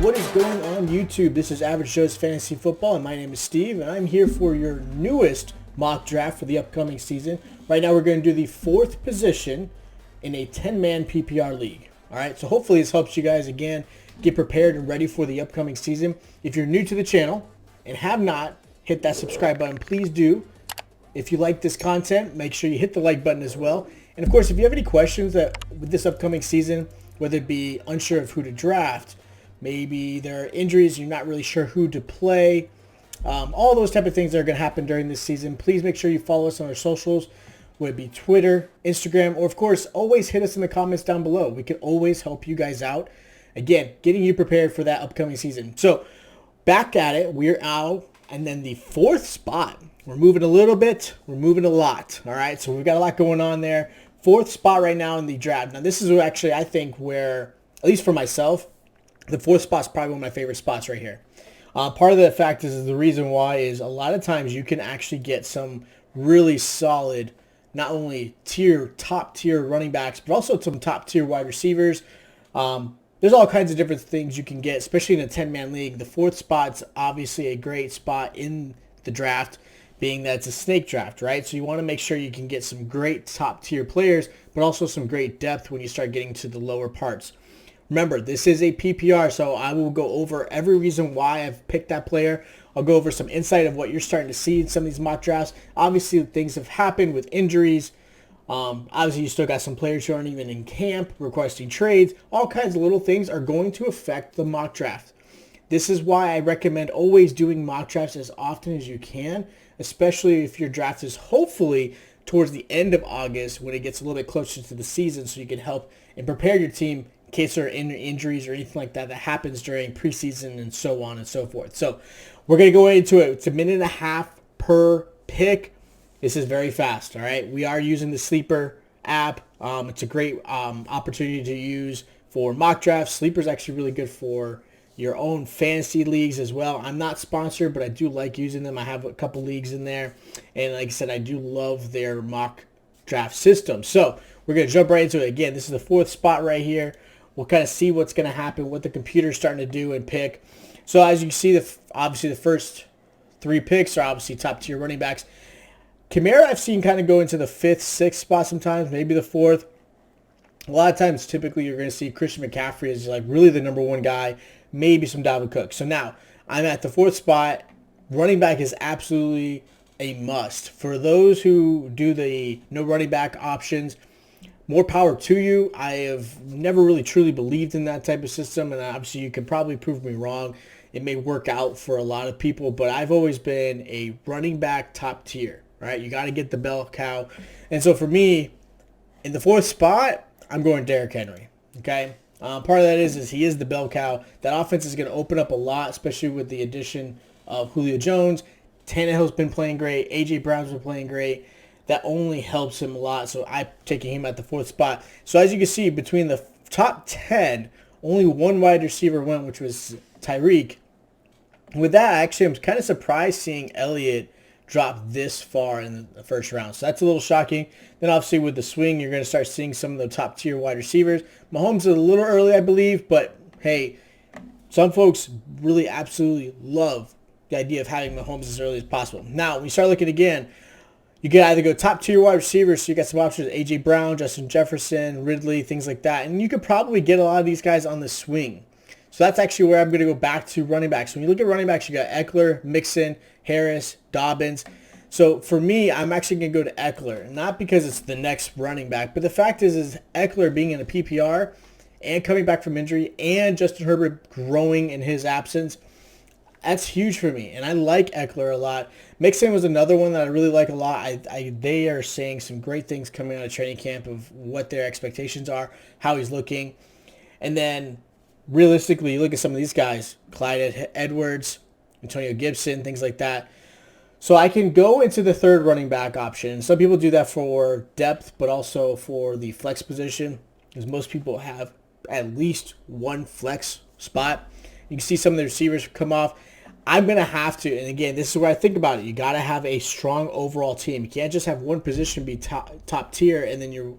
What is going on YouTube? This is Average Joe's Fantasy Football, and my name is Steve, and I'm here for your newest mock draft for the upcoming season. Right now we're going to do the fourth position in a 10-man PPR league. Alright, so hopefully this helps you guys, again, get prepared and ready for the upcoming season. If you're new to the channel and have not hit that subscribe button, please do. If you like this content, make sure you hit the like button as well. And of course, if you have any questions that with this upcoming season, whether it be unsure of who to draft, maybe there are injuries, you're not really sure who to play, all those type of things that are going to happen during this season, please make sure you follow us on our socials, whether it be Twitter, Instagram, or of course, always hit us in the comments down below. We can always help you guys out. Again, getting you prepared for that upcoming season. So, back at it, we're out, and then the fourth spot. We're moving a little bit, we're moving a lot, all right? So we've got a lot going on there. Fourth spot right now in the draft. Now, this is actually, I think, where, at least for myself, the fourth spot is probably one of my favorite spots right here. Part of the fact is the reason why is a lot of times you can actually get some really solid, not only top tier running backs, but also some top tier wide receivers. There's all kinds of different things you can get, especially in a 10-man league. The fourth spot's obviously a great spot in the draft, being that it's a snake draft, right? So you want to make sure you can get some great top tier players, but also some great depth when you start getting to the lower parts. Remember, this is a PPR, so I will go over every reason why I've picked that player. I'll go over some insight of what you're starting to see in some of these mock drafts. Obviously, things have happened with injuries. Obviously, you still got some players who aren't even in camp, requesting trades. All kinds of little things are going to affect the mock draft. This is why I recommend always doing mock drafts as often as you can, especially if your draft is hopefully towards the end of August when it gets a little bit closer to the season, so you can help and prepare your team in case there are injuries or anything like that happens during preseason and so on and so forth. So we're going to go into it. It's a minute and a half per pick. This is very fast, all right? We are using the Sleeper app. It's a great opportunity to use for mock drafts. Sleeper is actually really good for your own fantasy leagues as well. I'm not sponsored, but I do like using them. I have a couple leagues in there. And like I said, I do love their mock draft system. So we're going to jump right into it. Again, this is the fourth spot right here. We'll kind of see what's going to happen, what the computer's starting to do and pick. So as you can see, obviously the first three picks are obviously top tier running backs. Kamara I've seen kind of go into the fifth, sixth spot sometimes, maybe the fourth. A lot of times, typically, you're going to see Christian McCaffrey is like really the number one guy, maybe some Dalvin Cook. So now, I'm at the fourth spot. Running back is absolutely a must. For those who do the no running back options, more power to you. I have never really truly believed in that type of system, and obviously you can probably prove me wrong. It may work out for a lot of people, but I've always been a running back top tier, right? You got to get the bell cow. And so for me, in the fourth spot, I'm going Derrick Henry, okay? Part of that is he is the bell cow. That offense is going to open up a lot, especially with the addition of Julio Jones. Tannehill's been playing great. A.J. Brown's been playing great. That only helps him a lot, so I'm taking him at the fourth spot. So as you can see, between the top 10, only one wide receiver went, which was Tyreek. With that, actually, I'm kind of surprised seeing Elliott drop this far in the first round. So that's a little shocking. Then obviously with the swing, you're going to start seeing some of the top tier wide receivers. Mahomes is a little early, I believe, but hey, some folks really absolutely love the idea of having Mahomes as early as possible. Now, when you start looking again, you can either go top tier wide receivers, so you got some options, A.J. Brown, Justin Jefferson, Ridley, things like that. And you could probably get a lot of these guys on the swing. So that's actually where I'm going to go back to running backs. When you look at running backs, you got Eckler, Mixon, Harris, Dobbins. So for me, I'm actually going to go to Eckler. Not because it's the next running back, but the fact is Eckler being in a PPR and coming back from injury and Justin Herbert growing in his absence, that's huge for me, and I like Eckler a lot. Mixon was another one that I really like a lot. They are saying some great things coming out of training camp of what their expectations are, how he's looking. And then, realistically, you look at some of these guys, Clyde Edwards, Antonio Gibson, things like that. So I can go into the third running back option. Some people do that for depth, but also for the flex position, because most people have at least one flex spot. You can see some of the receivers come off. I'm going to have to, and again, this is where I think about it. You got to have a strong overall team. You can't just have one position be top tier and then your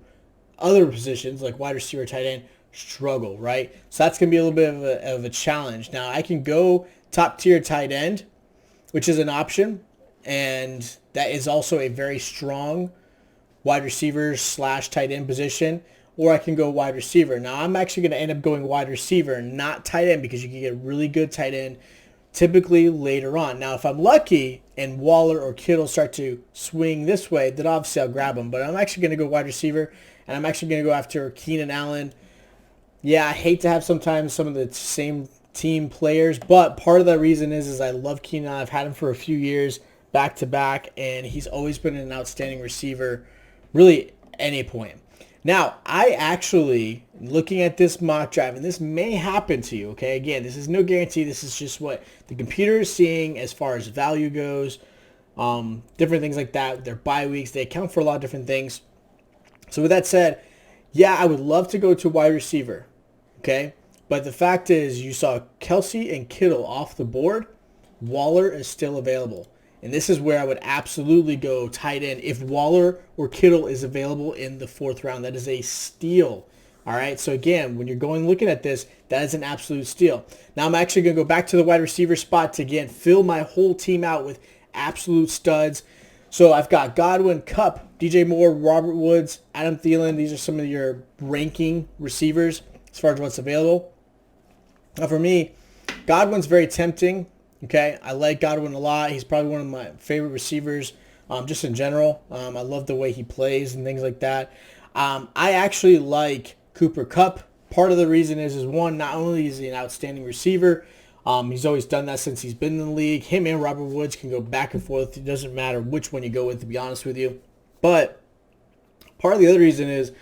other positions like wide receiver, tight end, struggle, right? So that's going to be a little bit of a challenge. Now, I can go top tier tight end, which is an option, and that is also a very strong wide receiver slash tight end position, or I can go wide receiver. Now, I'm actually going to end up going wide receiver, not tight end, because you can get a really good tight end typically later on. Now, if I'm lucky and Waller or Kittle start to swing this way, then obviously I'll grab them. But I'm actually going to go wide receiver, and I'm actually going to go after Keenan Allen. Yeah, I hate to have sometimes some of the same team players, but part of the reason is I love Keenan Allen. I've had him for a few years back to back, and he's always been an outstanding receiver, really any point. Now, I actually, looking at this mock draft, and this may happen to you, okay? Again, this is no guarantee. This is just what the computer is seeing as far as value goes, different things like that. Their bye weeks, they account for a lot of different things. So with that said, yeah, I would love to go to wide receiver, okay? But the fact is, you saw Kelsey and Kittle off the board. Waller is still available. And this is where I would absolutely go tight end if Waller or Kittle is available in the 4th round. That is a steal. All right. So again, when you're looking at this, that is an absolute steal. Now I'm actually going to go back to the wide receiver spot to again fill my whole team out with absolute studs. So I've got Godwin, Kupp, DJ Moore, Robert Woods, Adam Thielen. These are some of your ranking receivers as far as what's available. Now for me, Godwin's very tempting. Okay, I like Godwin a lot. He's probably one of my favorite receivers just in general. I love the way he plays and things like that. I actually like Cooper Kupp. Part of the reason is one, not only is he an outstanding receiver, he's always done that since he's been in the league. Him and Robert Woods can go back and forth. It doesn't matter which one you go with, to be honest with you. But part of the other reason is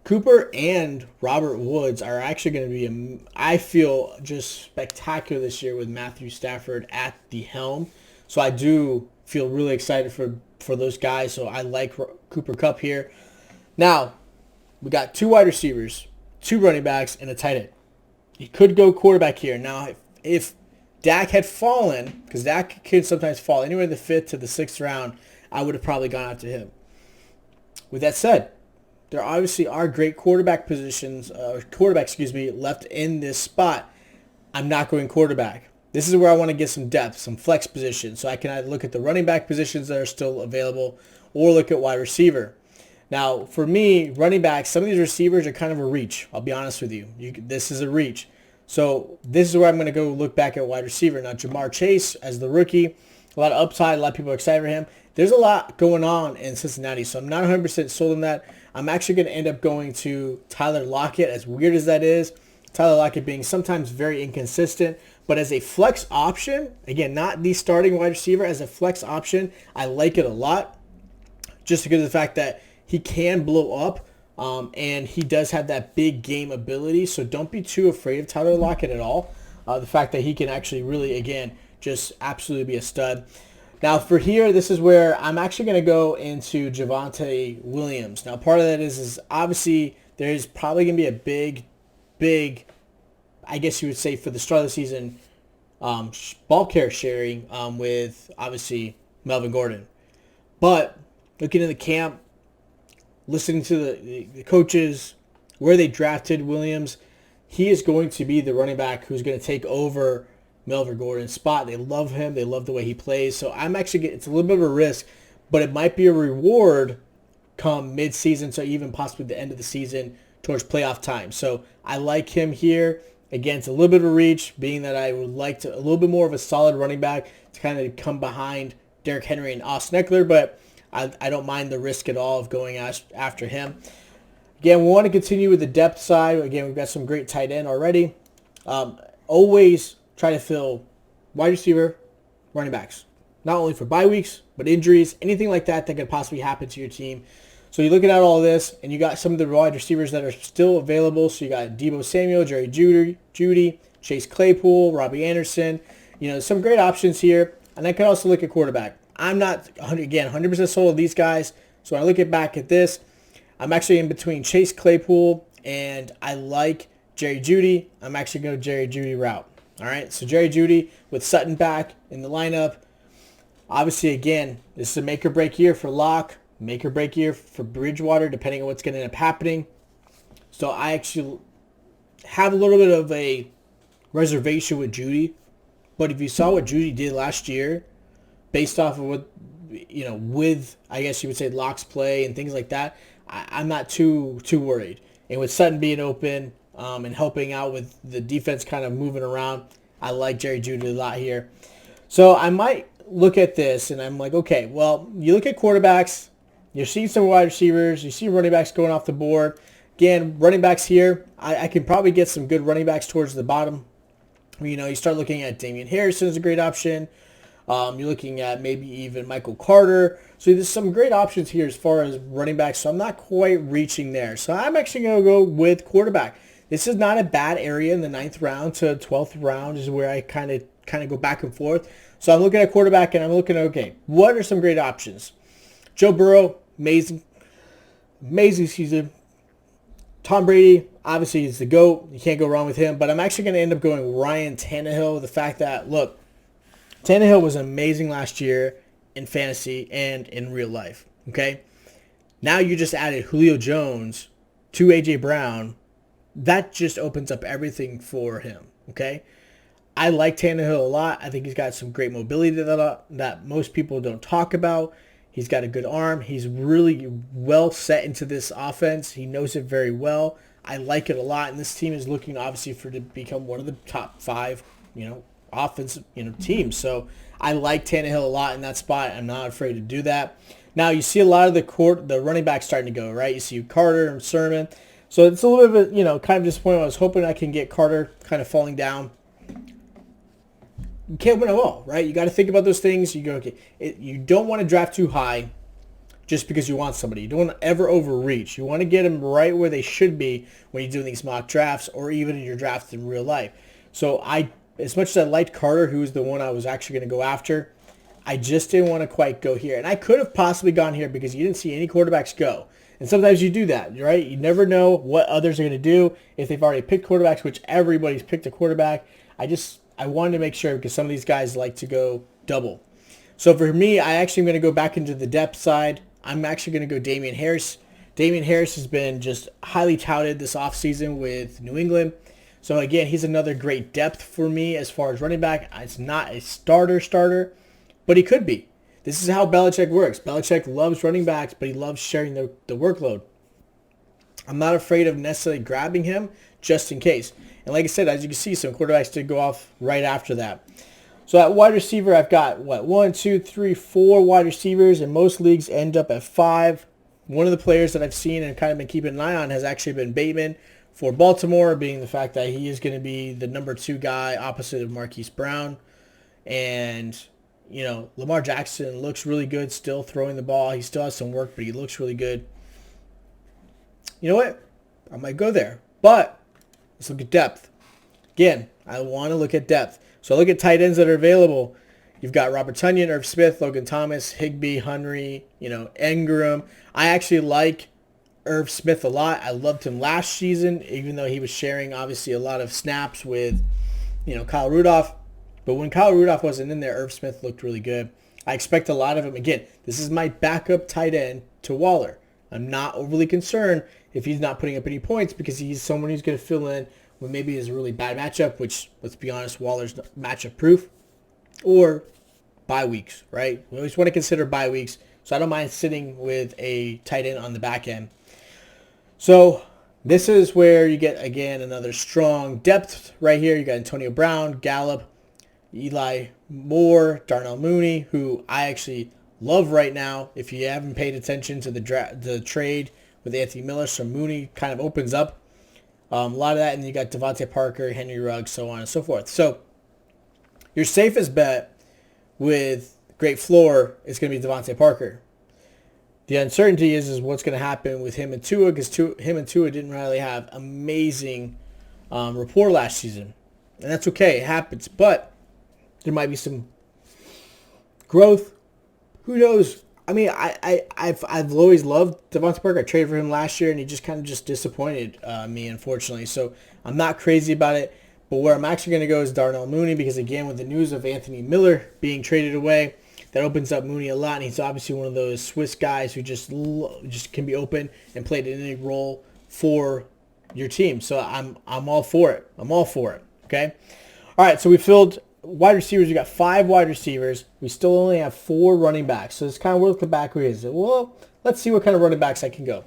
Cooper and Robert Woods are actually going to be, I feel, just spectacular this year with Matthew Stafford at the helm. So I do feel really excited for those guys. So I like Cooper Kupp here. Now, we got 2 wide receivers, 2 running backs, and a tight end. You could go quarterback here. Now, if Dak had fallen, because Dak can sometimes fall anywhere in the 5th to the 6th round, I would have probably gone after him. With that said, there obviously are great quarterback positions, left in this spot. I'm not going quarterback. This is where I want to get some depth, some flex positions. So I can either look at the running back positions that are still available or look at wide receiver. Now, for me, running back, some of these receivers are kind of a reach. I'll be honest with you. This is a reach. So this is where I'm going to go look back at wide receiver. Now, Jamar Chase as the rookie, a lot of upside. A lot of people are excited for him. There's a lot going on in Cincinnati, so I'm not 100% sold on that. I'm actually going to end up going to Tyler Lockett, as weird as that is. Tyler Lockett being sometimes very inconsistent, but as a flex option, again, not the starting wide receiver, as a flex option, I like it a lot just because of the fact that he can blow up and he does have that big game ability, so don't be too afraid of Tyler Lockett at all. The fact that he can actually really, again, just absolutely be a stud. Now for here, this is where I'm actually going to go into Javonte Williams. Now part of that is obviously there's probably going to be a big, I guess you would say for the start of the season, ball care sharing with obviously Melvin Gordon. But looking at the camp, listening to the coaches, where they drafted Williams, he is going to be the running back who's going to take over Melvin Gordon's spot. They love him. They love the way he plays. So I'm actually, it's a little bit of a risk, but it might be a reward come mid-season, so even possibly the end of the season towards playoff time. So I like him here. Again, it's a little bit of a reach, being that I would like to a little bit more of a solid running back to kind of come behind Derrick Henry and Austin Eckler, but I don't mind the risk at all of going after him. Again, we want to continue with the depth side. Again, we've got some great tight end already. Always try to fill wide receiver, running backs. Not only for bye weeks, but injuries, anything like that could possibly happen to your team. So you're looking at all this, and you got some of the wide receivers that are still available. So you got Deebo Samuel, Jerry Jeudy, Chase Claypool, Robbie Anderson. Some great options here. And I can also look at quarterback. I'm not, 100% sold on these guys. So when I look back at this, I'm actually in between Chase Claypool and I like Jerry Jeudy. I'm actually going to Jerry Jeudy route. All right, so Jerry Jeudy with Sutton back in the lineup. Obviously, again, this is a make or break year for Locke, make or break year for Bridgewater, depending on what's going to end up happening. So I actually have a little bit of a reservation with Judy. But if you saw what Judy did last year, based off of what, with, I guess you would say, Locke's play and things like that, I'm not too worried. And with Sutton being open and helping out with the defense kind of moving around, I like Jerry Judy a lot here. So I might look at this and I'm like, okay, well, you look at quarterbacks, you're seeing some wide receivers, you see running backs going off the board. Again, running backs here, I can probably get some good running backs towards the bottom. You start looking at Damien Harris is a great option. You're looking at maybe even Michael Carter. So there's some great options here as far as running backs. So I'm not quite reaching there. So I'm actually going to go with quarterback. This is not a bad area in the 9th round to 12th round is where I kind of go back and forth. So I'm looking at quarterback and I'm looking at, okay, what are some great options? Joe Burrow, amazing season. Tom Brady, obviously, is the GOAT. You can't go wrong with him. But I'm actually going to end up going Ryan Tannehill. The fact that, look, Tannehill was amazing last year in fantasy and in real life. Okay? Now you just added Julio Jones to A.J. Brown. That just opens up everything for him. Okay? I like Tannehill a lot. I think he's got some great mobility that most people don't talk about. He's got a good arm. He's really well set into this offense. He knows it very well. I like it a lot, and this team is looking obviously to become one of the top 5, offensive, teams. So I like Tannehill a lot in that spot. I'm not afraid to do that. Now you see a lot of the running backs starting to go, right? You see Carter and Sermon. So it's a little bit of a, kind of disappointing. I was hoping I can get Carter kind of falling down. You can't win them all, right? You got to think about those things. You go, okay, you don't want to draft too high just because you want somebody. You don't want to ever overreach. You want to get them right where they should be when you're doing these mock drafts or even in your drafts in real life. So as much as I liked Carter, who was the one I was actually going to go after, I just didn't want to quite go here. And I could have possibly gone here because you didn't see any quarterbacks go. And sometimes you do that, right? You never know what others are going to do if they've already picked quarterbacks, which everybody's picked a quarterback. I wanted to make sure because some of these guys like to go double. So for me, I actually am going to go back into the depth side. I'm actually going to go Damien Harris. Damien Harris has been just highly touted this offseason with New England. So again, he's another great depth for me as far as running back. It's not a starter, but he could be. This is how Belichick works. Belichick loves running backs, but he loves sharing the workload. I'm not afraid of necessarily grabbing him just in case. And like I said, as you can see, some quarterbacks did go off right after that. So at wide receiver, I've got, 4 wide receivers, and most leagues end up at 5. One of the players that I've seen and kind of been keeping an eye on has actually been Bateman for Baltimore, being the fact that he is going to be the number 2 guy opposite of Marquise Brown. And, Lamar Jackson looks really good still throwing the ball. He still has some work, but he looks really good. You know what? I might go there. But let's look at depth. Again, I want to look at depth. So look at tight ends that are available. You've got Robert Tonyan, Irv Smith, Logan Thomas, Higbee, Henry, Ingram. I actually like Irv Smith a lot. I loved him last season, even though he was sharing, obviously, a lot of snaps with, Kyle Rudolph. But when Kyle Rudolph wasn't in there, Irv Smith looked really good. I expect a lot of him. Again, this is my backup tight end to Waller. I'm not overly concerned if he's not putting up any points because he's someone who's going to fill in when maybe is a really bad matchup, which, let's be honest, Waller's matchup proof, or bye weeks, right? We always want to consider bye weeks, so I don't mind sitting with a tight end on the back end. So this is where you get, again, another strong depth right here. You got Antonio Brown, Gallup, Eli Moore, Darnell Mooney, who I actually love right now. If you haven't paid attention to the trade with Anthony Miller, so Mooney kind of opens up a lot of that, and you got Devontae Parker, Henry Ruggs, so on and so forth. So your safest bet with great floor is going to be Devontae Parker. The uncertainty is what's going to happen with him and Tua, because him and Tua didn't really have amazing rapport last season, and that's okay. It happens, but there might be some growth. Who knows? I mean, I've always loved Devontae Parker. I traded for him last year, and he just kind of disappointed me, unfortunately. So I'm not crazy about it. But where I'm actually going to go is Darnell Mooney, because, again, with the news of Anthony Miller being traded away, that opens up Mooney a lot. And he's obviously one of those Swiss guys who just can be open and played in any role for your team. So I'm all for it. I'm all for it. Okay. All right. So we filled wide receivers. We got 5 wide receivers. We still only have 4 running backs. So it's kind of worth the back. Well, let's see what kind of running backs I can go.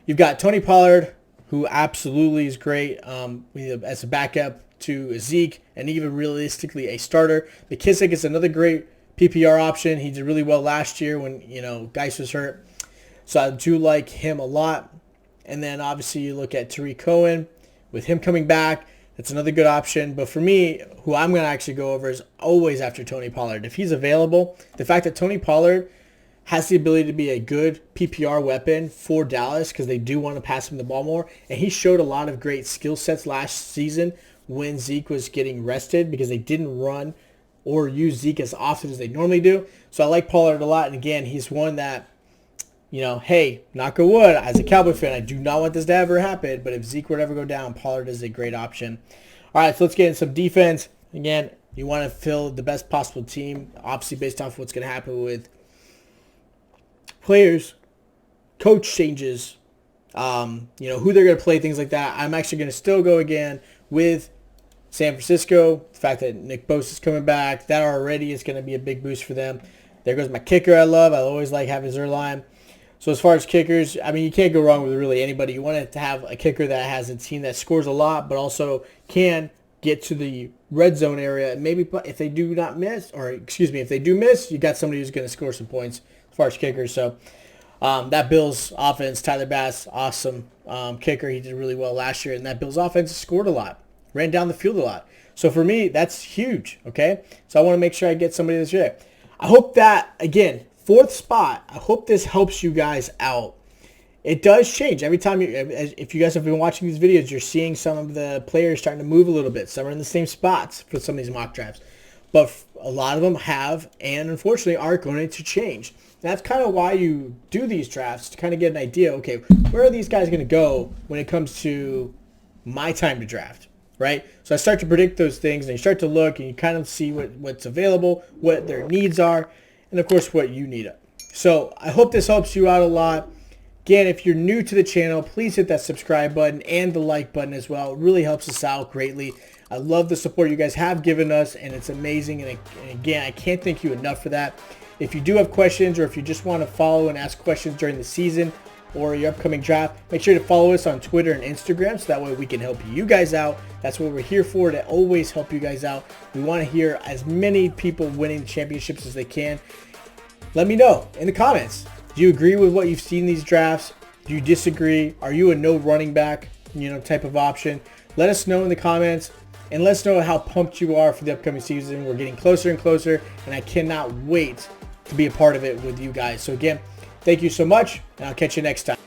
You've got Tony Pollard, who absolutely is great as a backup to Zeke, and even realistically a starter. McKissick is another great PPR option. He did really well last year when Geis was hurt. So I do like him a lot. And then obviously you look at Tariq Cohen. With him coming back, that's another good option. But for me, who I'm going to actually go over is always after Tony Pollard. If he's available, the fact that Tony Pollard has the ability to be a good PPR weapon for Dallas because they do want to pass him the ball more. And he showed a lot of great skill sets last season when Zeke was getting rested because they didn't run or use Zeke as often as they normally do. So I like Pollard a lot. And again, he's one that, hey, knock on wood, as a Cowboy fan, I do not want this to ever happen. But if Zeke were to ever go down, Pollard is a great option. All right, so let's get into some defense. Again, you want to fill the best possible team, obviously based off what's going to happen with players, coach changes, who they're going to play, things like that. I'm actually going to still go again with San Francisco. The fact that Nick Bosa is coming back, that already is going to be a big boost for them. There goes my kicker I love. I always like having Zerline. So as far as kickers, you can't go wrong with really anybody. You want to have a kicker that has a team that scores a lot, but also can get to the red zone area. Maybe if they do miss, you got somebody who's going to score some points as far as kickers. So that Bills offense, Tyler Bass, awesome kicker. He did really well last year, and that Bills offense scored a lot, ran down the field a lot. So for me, that's huge, okay? So I want to make sure I get somebody this year. I hope that, again, 4th spot, I hope this helps you guys out. It does change. Every time, if you guys have been watching these videos, you're seeing some of the players starting to move a little bit. Some are in the same spots for some of these mock drafts. But a lot of them have, and unfortunately, are going to change. That's kind of why you do these drafts, to kind of get an idea, okay, where are these guys going to go when it comes to my time to draft, right? So I start to predict those things, and you start to look, and you kind of see what's available, what their needs are, and of course what you need. So I hope this helps you out a lot. Again, if you're new to the channel, please hit that subscribe button and the like button as well. It really helps us out greatly. I love the support you guys have given us, and it's amazing. And again, I can't thank you enough for that. If you do have questions, or if you just want to follow and ask questions during the season or your upcoming draft, make sure to follow us on Twitter and Instagram so that way we can help you guys out. That's what we're here for, to always help you guys out. We want to hear as many people winning championships as they can. Let me know in the comments. Do you agree with what you've seen in these drafts? Do you disagree? Are you a no running back, type of option? Let us know in the comments, and let us know how pumped you are for the upcoming season. We're getting closer and closer, and I cannot wait to be a part of it with you guys. So again, thank you so much, and I'll catch you next time.